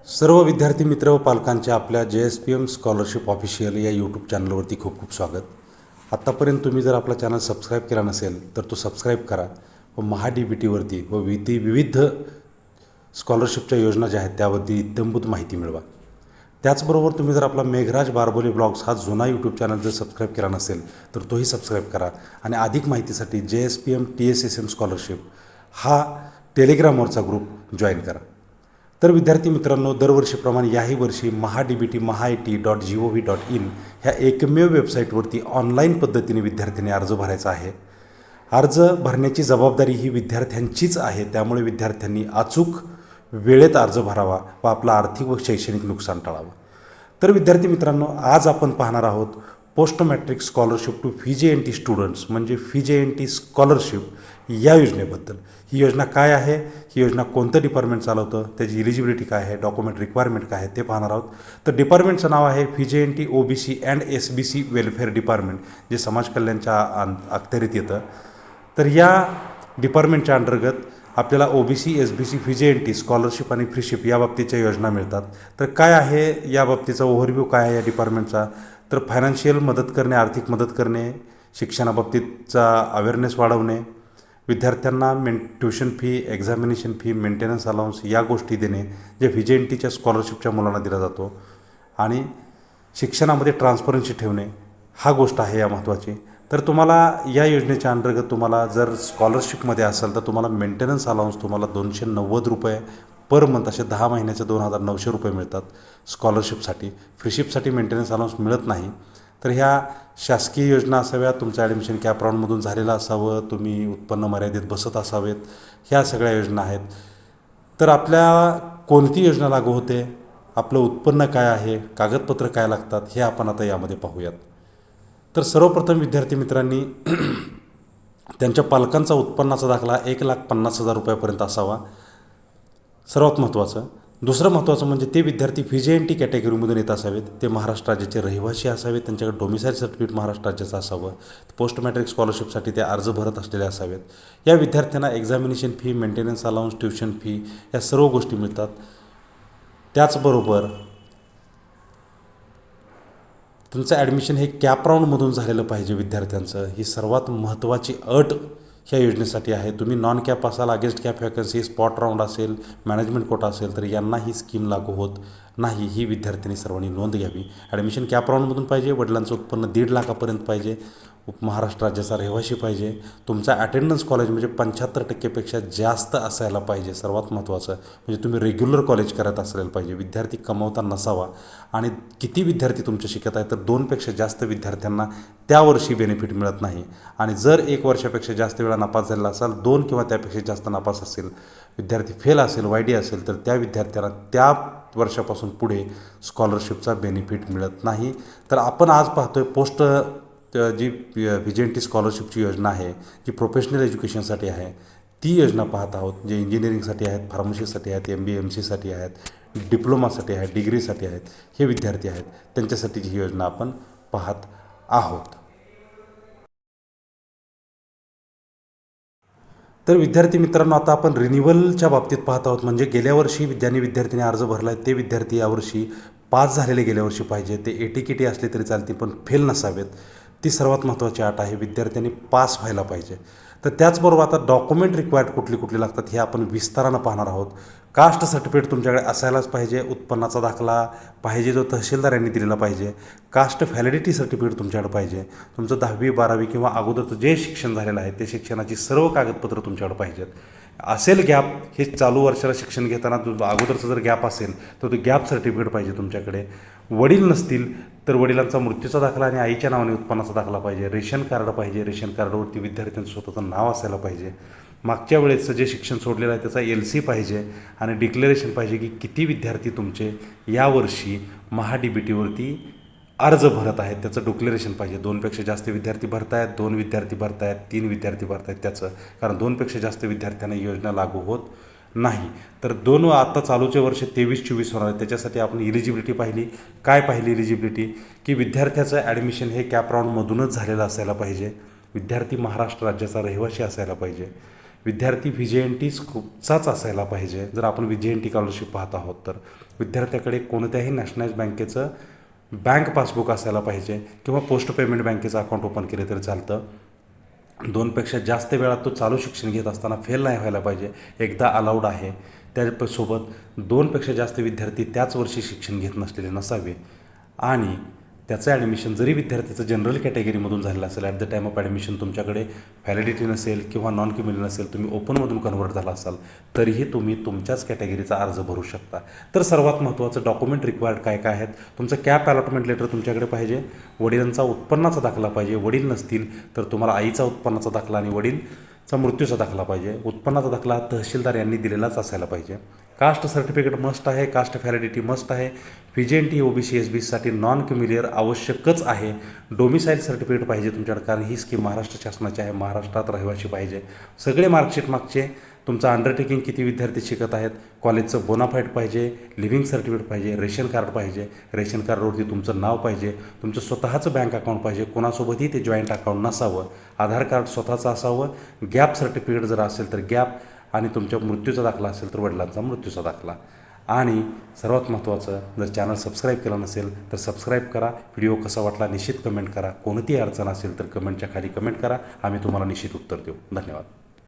सर्व विद्यार्थी मित्र व पालकांचे आपल्या JSPM स्कॉलरशिप ऑफिशियल या यूट्यूब चॅनलवरती खूप खूप स्वागत. आत्तापर्यंत तुम्ही जर आपला चॅनल सबस्क्राईब केला नसेल तर तो सबस्क्राईब करा व MahaDBTवरती व विविध स्कॉलरशिपच्या योजना ज्या आहेत त्यावरती इत्थंभूत माहिती मिळवा. त्याचबरोबर तुम्ही जर आपला मेघराज बारबोली ब्लॉग्स हा जुना यूट्यूब चॅनल जर सबस्क्राईब केला नसेल तर तोही सबस्क्राईब करा आणि अधिक माहितीसाठी JSPM TSSM स्कॉलरशिप हा टेलिग्रामवरचा ग्रुप जॉईन करा. तर विद्यार्थी मित्रांनो, दरवर्षीप्रमाणे याही वर्षी MahaDBT.gov.in ह्या एकमेव वेबसाईटवरती ऑनलाईन पद्धतीने विद्यार्थ्यांनी अर्ज भरायचा आहे. अर्ज भरण्याची जबाबदारी ही विद्यार्थ्यांचीच आहे. त्यामुळे विद्यार्थ्यांनी अचूक वेळेत अर्ज भरावा व आपलं आर्थिक व शैक्षणिक नुकसान टाळावं. तर विद्यार्थी मित्रांनो, आज आपण पाहणार आहोत post matric scholarship to FJNT students म्हणजे FJNT स्कॉलरशिप या योजनेबद्दल. ही योजना काय आहे, ही योजना कोणतं डिपार्टमेंट चालवतं, त्याची इलिजिबिलिटी काय आहे, डॉक्युमेंट रिक्वायरमेंट काय आहे ते पाहणार आहोत. तर डिपार्टमेंटचं नाव आहे FJNT OBC and SBC welfare department, जे समाज कल्याणच्या अखत्यारीत येतं. तर या डिपार्टमेंटच्या अंतर्गत आपल्याला OBC SBC FJNT स्कॉलरशिप आणि फ्रीशिप या बाबतीच्या योजना मिळतात. तर काय आहे या बाबतीचा ओव्हरव्ह्यू काय आहे या डिपार्टमेंटचा, तर फायनान्शियल मदत करणे, आर्थिक मदत करणे, शिक्षणाबाबतीतचा अवेअरनेस वाढवणे, विद्यार्थ्यांना tuition fee, examination fee, maintenance allowance या गोष्टी देणे जे FJNTच्या स्कॉलरशिपच्या मुलांना दिला जातो, आणि शिक्षणामध्ये ट्रान्सपरन्सी ठेवणे हा गोष्ट आहे या महत्त्वाची. तर तुम्हाला या योजनेच्या अंतर्गत तुम्हाला जर स्कॉलरशिपमध्ये असेल तर तुम्हाला मेंटेनन्स अलाउन्स तुम्हाला ₹290 पर मंथ असे 10 महिन्याचे ₹2900 मिळतात स्कॉलरशिपसाठी. फ्रीशिपसाठी मेंटेनन्स अलाउन्स मिळत नाही. तर ह्या शासकीय योजना असाव्या, तुमचं ॲडमिशन कॅप राऊंडमधून झालेलं असावं, तुम्ही उत्पन्न मर्यादेत बसत असावेत, ह्या सगळ्या योजना आहेत. तर आपल्या कोणती योजना लागू होते, आपलं उत्पन्न काय आहे, कागदपत्र काय लागतात हे आपण आता यामध्ये पाहूयात. तर सर्वप्रथम विद्यार्थी मित्रांनी त्यांच्या पालकांचा उत्पन्नाचा दाखला ₹1,50,000 असावा, सर्वात महत्त्वाचं. दुसरं महत्त्वाचं म्हणजे ते विद्यार्थी FJNT कॅटेगरीमधून येत असावेत, ते महाराष्ट्र राज्याचे रहिवासी असावेत, त्यांच्याकडे डोमिसाईल सर्टिफिकेट महाराष्ट्र राज्याचं असावं, पोस्ट मॅट्रिक स्कॉलरशिपसाठी ते अर्ज भरत असलेले असावेत. या विद्यार्थ्यांना examination fee, maintenance allowance, tuition fee या सर्व गोष्टी मिळतात. त्याचबरोबर तुमचं ॲडमिशन हे कॅप राऊंडमधून झालेलं पाहिजे विद्यार्थ्यांचं, ही सर्वात महत्त्वाची अट ह्या योजनेसाठी आहे. तुम्ही नॉन कॅप असाल, against cap vacancy, spot round असेल, मॅनेजमेंट कोटा असेल तर यांना ही स्कीम लागू होत नाही. ही विद्यार्थ्यांनी सर्वांनी नोंद घ्यावी. ॲडमिशन कॅप राऊंडमधून पाहिजे, वडिलांचं उत्पन्न 1.5 लाखापर्यंत पाहिजे, महाराष्ट्र राज्याचा रहिवासी पाहिजे, तुमचा अटेंडन्स कॉलेज म्हणजे 75% जास्त असायला पाहिजे, सर्वात महत्त्वाचं. म्हणजे तुम्ही रेग्युलर कॉलेज करत असायला पाहिजे, विद्यार्थी कमवता नसावा. आणि किती विद्यार्थी तुमचे शिकत आहेत तर 2पेक्षा जास्त विद्यार्थ्यांना त्यावर्षी बेनिफिट मिळत नाही. आणि जर 1 वर्षापेक्षा जास्त वेळा नापास झालेला असाल, 2 किंवा त्यापेक्षा जास्त नापास असेल, विद्यार्थी फेल असेल, YD असेल तर त्या विद्यार्थ्यांना त्या वर्षापासून पुढे स्कॉलरशिपचा बेनिफिट मिळत नाही. तर आपण आज पाहतोय पोस्ट जी FJNT स्कॉलरशिपची योजना आहे, जी प्रोफेशनल एज्युकेशनसाठी आहे, ती योजना पाहत आहोत. जे इंजिनिअरिंगसाठी आहेत, फार्मसीसाठी आहेत, MBA MCसाठी आहेत, डिप्लोमासाठी आहेत, डिग्रीसाठी आहेत, हे विद्यार्थी आहेत, त्यांच्यासाठीची ही योजना आपण पाहत आहोत. तर विद्यार्थी मित्रांनो, आता आपण रिन्युअलच्या बाबतीत पाहत आहोत. म्हणजे गेल्या वर्षी ज्यांनी विद्यार्थ्यांनी अर्ज भरला आहे ते विद्यार्थी यावर्षी पास झालेले गेल्या वर्षी पाहिजे. ते AT-KT असले तरी चालतील पण फेल नसावेत, ती सर्वात महत्त्वाची अट आहे. विद्यार्थ्यांनी पास व्हायला पाहिजे. तर त्याचबरोबर आता डॉक्युमेंट रिक्वायर्ड कुठली कुठली लागतात हे आपण विस्तारानं पाहणार आहोत. कास्ट सर्टिफिकेट तुमच्याकडे असायलाच पाहिजे, उत्पन्नाचा दाखला पाहिजे जो तहसीलदार यांनी दिलेला पाहिजे, कास्ट व्हॅलिडिटी सर्टिफिकेट तुमच्याकडे पाहिजे, तुमचं 10वी 12वी किंवा अगोदरचं जे शिक्षण झालेलं आहे ते शिक्षणाची सर्व कागदपत्र तुमच्याकडे पाहिजेत. असेल गॅप, हे चालू वर्षाला शिक्षण घेताना अगोदरचं जर गॅप असेल तर तो गॅप सर्टिफिकेट पाहिजे तुमच्याकडे. वडील नसतील तर वडिलांचा मृत्यूचा दाखला आणि आईच्या नावाने उत्पन्नाचा दाखला पाहिजे. रेशन कार्ड पाहिजे, रेशन कार्डवरती विद्यार्थ्यांचं स्वतःचं नाव असायला पाहिजे. मागच्या वेळेसचं जे शिक्षण सोडलेलं आहे त्याचा LC पाहिजे आणि डिक्लेरेशन पाहिजे की किती विद्यार्थी तुमचे यावर्षी MahaDBTवरती अर्ज भरत आहेत त्याचं डिक्लेरेशन पाहिजे. 2पेक्षा जास्त विद्यार्थी भरतायत, 2 विद्यार्थी भरतायत, 3 विद्यार्थी भरतायत त्याचं, कारण 2पेक्षा जास्त विद्यार्थ्यांना योजना लागू होत नाही. तर आता चालूचे वर्ष 23-24 होणार आहे, त्याच्यासाठी आपण इलिजिबिलिटी पाहिली. काय पाहिली इलिजिबिलिटी, की विद्यार्थ्याचं ॲडमिशन हे कॅप राऊंडमधूनच झालेलं असायला पाहिजे, विद्यार्थी महाराष्ट्र राज्याचा रहिवासी असायला पाहिजे, विद्यार्थी VJNT स्कूपचाच असायला पाहिजे. जर आपण VJNT स्कॉलरशिप पाहत आहोत तर विद्यार्थ्याकडे कोणत्याही नॅशनलाइज बँकेचं बँक पासबुक असायला पाहिजे किंवा पोस्ट पेमेंट बँकेचं अकाउंट ओपन केलं तरी चालतं. 2पेक्षा जास्त वेळा तो चालू शिक्षण घेत असताना फेल नाही व्हायला पाहिजे. एकदा अलाउड आहे. त्यासोबत 2पेक्षा जास्त विद्यार्थी त्याच वर्षी शिक्षण घेत नसलेले नसावे आणि त्याचं ॲडमिशन जरी विद्यार्थ्याचं जनरल कॅटेगरीमधून झालेलं असेल, at the time of admission तुमच्याकडे व्हॅलिडिटी नसेल किंवा नॉन क्युम्युलर नसेल, तुम्ही ओपनमधून कन्वर्ट झाला असाल तरीही तुम्ही तुमच्याच कॅटेगरीचा अर्ज भरू शकता. तर सर्वात महत्त्वाचं डॉक्युमेंट रिक्वायर्ड काय काय आहेत? तुमचं कॅप अलॉटमेंट लेटर तुमच्याकडे पाहिजे, वडिलांचा उत्पन्नाचा दाखला पाहिजे, वडील नसतील तर तुम्हाला आईचा उत्पन्नाचा दाखला आणि वडीलचा मृत्यूचा दाखला पाहिजे. उत्पन्नाचा दाखला तहसीलदार यांनी दिलेलाच असायला पाहिजे. कास्ट सर्टिफिकेट मस्ट आहे, कास्ट व्हॅलिडिटी मस्ट आहे. VJNT OBC SBCसाठी नॉन क्युम्युलर आवश्यकच आहे. डोमिसाईल सर्टिफिकेट पाहिजे तुमच्याकडे, कारण ही स्कीम महाराष्ट्र शासनाची आहे, महाराष्ट्रात रहिवासी पाहिजे. सगळे मार्कशीट मागचे, तुमचं अंडरटेकिंग किती विद्यार्थी शिकत आहेत, कॉलेजचं बोनाफाईड पाहिजे, लिव्हिंग सर्टिफिकेट पाहिजे, रेशन कार्ड पाहिजे, रेशन कार्डवरती तुमचं नाव पाहिजे, तुमचं स्वतःचं बँक अकाउंट पाहिजे, कोणासोबतही ते जॉईंट अकाउंट नसावं, आधार कार्ड स्वतःचं असावं, गॅप सर्टिफिकेट जर असेल तर गॅप, आणि तुमच्या मृत्यूचा दाखला असेल तर वडिलांचा मृत्यूचा दाखला. आणि सर्वात महत्त्वाचं, जर चॅनल सबस्क्राईब केला नसेल तर सबस्क्राईब करा. व्हिडिओ कसा वाटला निश्चित कमेंट करा. कोणतीही अडचण असेल तर कमेंटच्या खाली कमेंट करा, आम्ही तुम्हाला निश्चित उत्तर देऊ. धन्यवाद.